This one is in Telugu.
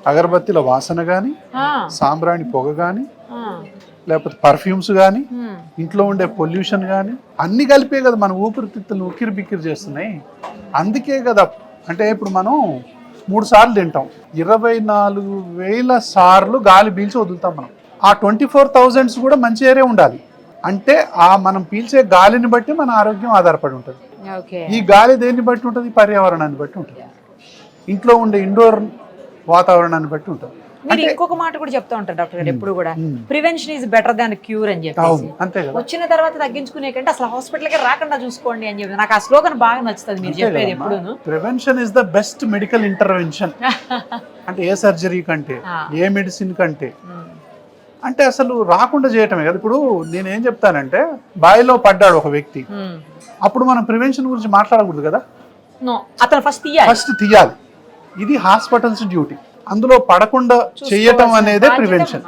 అగరబత్తిల వాసన కానీ, సాంబ్రాణి పొగ కానీ, లేకపోతే పర్ఫ్యూమ్స్ కానీ, ఇంట్లో ఉండే పొల్యూషన్ కానీ అన్ని కలిపే కదా మన ఊపిరితిత్తులు ఉక్కిరి బిక్కిరి చేస్తున్నాయి. అందుకే కదా అంటే ఇప్పుడు మనం 3 సార్లు తింటాం, 24,000 సార్లు గాలి పీల్చి వదులుతాం మనం. ఆ 24,000 కూడా మంచి ఏరే ఉండాలి. అంటే ఆ మనం పీల్చే గాలిని బట్టి మన ఆరోగ్యం ఆధారపడి ఉంటుంది. ఈ గాలి దేన్ని బట్టి ఉంటుంది? పర్యావరణాన్ని బట్టి ఉంటుంది. ఇంట్లో ఉండే ఇండోర్ వాతావరణాన్ని బట్టి ఉంటుంది. మీరు ఇంకొక మాట కూడా చెప్తా ఉంటారు డాక్టర్ గారు ఎప్పుడు కూడా, prevention is better than cure అని చెప్పేసి. అంతే కదా, వచ్చిన తర్వాత తగ్గించుకునే కంటే అసలు హాస్పిటల్కి రాకుండా చూసుకోండి అని చెప్పి. నాకు ఆ స్లోగన్ బాగా నచ్చుతుంది మీరు చెప్పేది ఎప్పుడు. Prevention is the best medical intervention. అంటే ఏ సర్జరీ కంటే, ఏ మెడిసిన్ కంటే, అంటే అసలు రాకుండా చేయటమే కదా. ఇప్పుడు నేనేం చెప్తానంటే, బావిలో పడ్డాడు ఒక వ్యక్తి, అప్పుడు మనం ప్రివెన్షన్ గురించి మాట్లాడకూడదు కదా, అతను ఫస్ట్ తీయాలి. ఇది హాస్పిటల్స్ డ్యూటీ. అందులో పడకుండా చేయటం అనేదే ప్రివెన్షన్.